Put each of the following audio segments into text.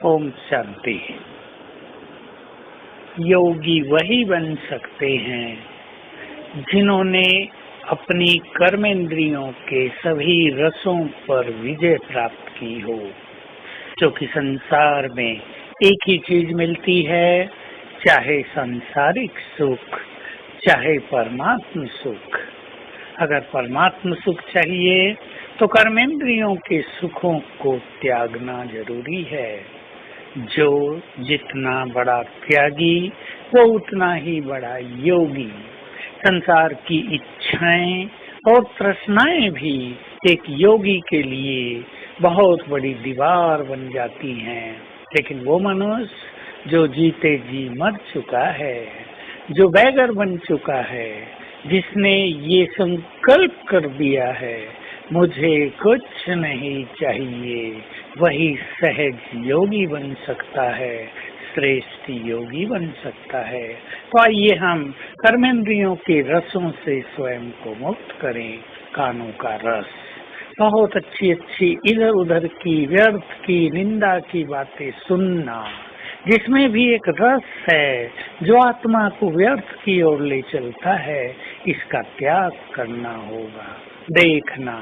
ओम शांति। योगी वही बन सकते हैं जिन्होंने अपनी कर्मेंद्रियों के सभी रसों पर विजय प्राप्त की हो। क्योंकि संसार में एक ही चीज मिलती है, चाहे सांसारिक सुख चाहे परमात्म सुख। अगर परमात्म सुख चाहिए तो कर्मेंद्रियों के सुखों को त्यागना जरूरी है। जो जितना बड़ा त्यागी वो उतना ही बड़ा योगी। संसार की इच्छाएं और तृष्णाएं भी एक योगी के लिए बहुत बड़ी दीवार बन जाती हैं। लेकिन वो मनुष्य जो जीते जी मर चुका है, जो बैगर बन चुका है, जिसने ये संकल्प कर दिया है मुझे कुछ नहीं चाहिए, वही सहज योगी बन सकता है, श्रेष्ठ योगी बन सकता है। तो आइए हम कर्मेंद्रियों के रसों से स्वयं को मुक्त करें। कानों का रस, बहुत अच्छी अच्छी इधर उधर की व्यर्थ की निंदा की बातें सुनना, जिसमें भी एक रस है जो आत्मा को व्यर्थ की ओर ले चलता है, इसका त्याग करना होगा। देखना,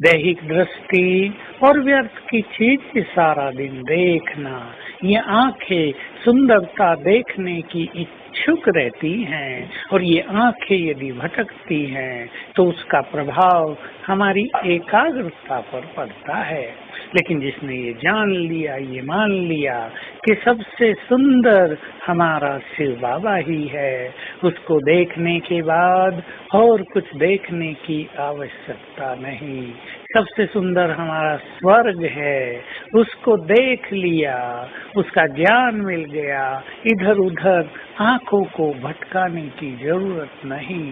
दैहिक दृष्टि और व्यर्थ की चीज सारा दिन देखना, ये आंखें सुंदरता देखने की इच्छुक रहती हैं और ये आंखें यदि भटकती हैं तो उसका प्रभाव हमारी एकाग्रता पर पड़ता है। लेकिन जिसने ये जान लिया, ये मान लिया कि सबसे सुंदर हमारा शिव बाबा ही है, उसको देखने के बाद और कुछ देखने की आवश्यकता नहीं। सबसे सुंदर हमारा स्वर्ग है, उसको देख लिया, उसका ज्ञान मिल गया, इधर उधर आंखों को भटकाने की जरूरत नहीं।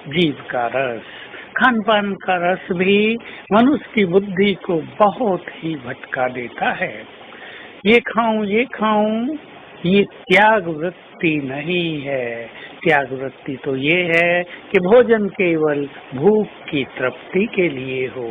जीव का रस, खान पान का रस भी मनुष्य की बुद्धि को बहुत ही भटका देता है। ये खाऊं, ये त्याग वृत्ति नहीं है। त्याग वृत्ति तो ये है कि भोजन केवल भूख की तृप्ति के लिए हो,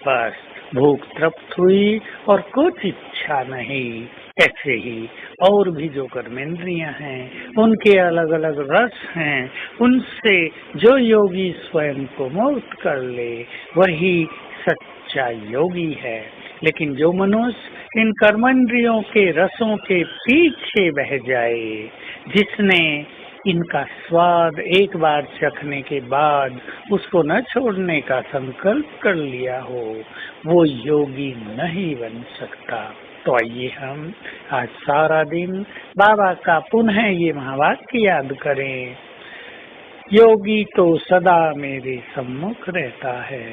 बस भूख तृप्त हुई और कुछ इच्छा नहीं। ऐसे ही और भी जो कर्मेंद्रियां हैं उनके अलग अलग रस हैं, उनसे जो योगी स्वयं को मुक्त कर ले वही सच्चा योगी है। लेकिन जो मनुष्य इन कर्मेंद्रियों के रसों के पीछे बह जाए, जिसने इनका स्वाद एक बार चखने के बाद उसको न छोड़ने का संकल्प कर लिया हो, वो योगी नहीं बन सकता। तो आइए हम आज सारा दिन बाबा का पुनः ये महावाक्य याद करें। योगी तो सदा मेरे सम्मुख रहता है,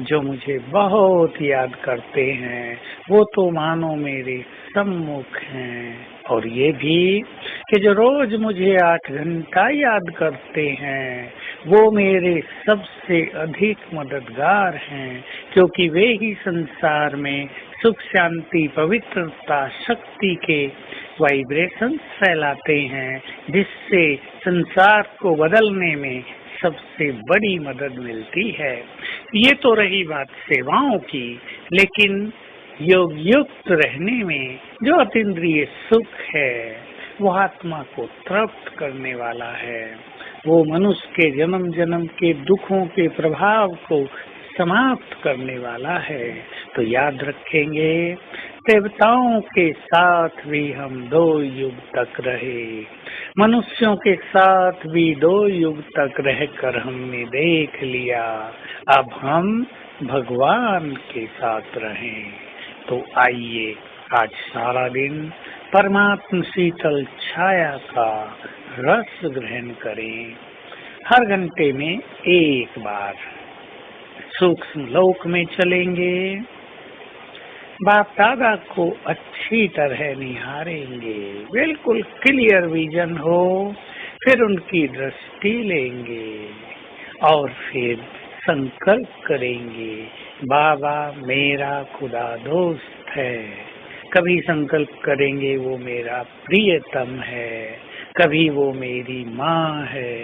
जो मुझे बहुत याद करते हैं वो तो मानो मेरे सम्मुख हैं। और ये भी कि जो रोज मुझे 8 घंटा याद करते हैं वो मेरे सबसे अधिक मददगार हैं, क्योंकि वे ही संसार में सुख शांति पवित्रता शक्ति के वाइब्रेशंस फैलाते हैं, जिससे संसार को बदलने में सबसे बड़ी मदद मिलती है। ये तो रही बात सेवाओं की, लेकिन योग युक्त रहने में जो अतीन्द्रिय सुख है वो आत्मा को तृप्त करने वाला है। वो मनुष्य के जन्म जन्म के दुखों के प्रभाव को समाप्त करने वाला है। तो याद रखेंगे, देवताओं के साथ भी हम 2 युग तक रहे, मनुष्यों के साथ भी 2 युग तक रहकर हमने देख लिया, अब हम भगवान के साथ रहें। तो आइए आज सारा दिन परमात्म शीतल छाया का रस ग्रहण करें। हर घंटे में एक बार सूक्ष्म लोक में चलेंगे, बाप दादा को अच्छी तरह निहारेंगे, बिल्कुल क्लियर विजन हो, फिर उनकी दृष्टि लेंगे और फिर संकल्प करेंगे, बाबा मेरा खुदा दोस्त है। कभी संकल्प करेंगे वो मेरा प्रियतम है, कभी वो मेरी माँ है,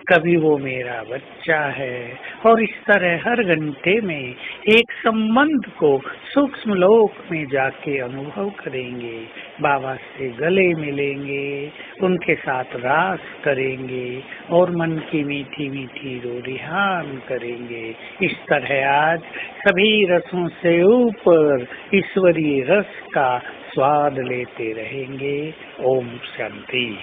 कभी वो मेरा बच्चा है। और इस तरह हर घंटे में एक संबंध को सूक्ष्म लोक में जाके अनुभव करेंगे बाबा से गले मिलेंगे, उनके साथ रास करेंगे और मन की मीठी मीठी रोरिहान करेंगे। इस तरह आज सभी रसों से ऊपर ईश्वरीय रस का स्वाद लेते रहेंगे। ओम शांति।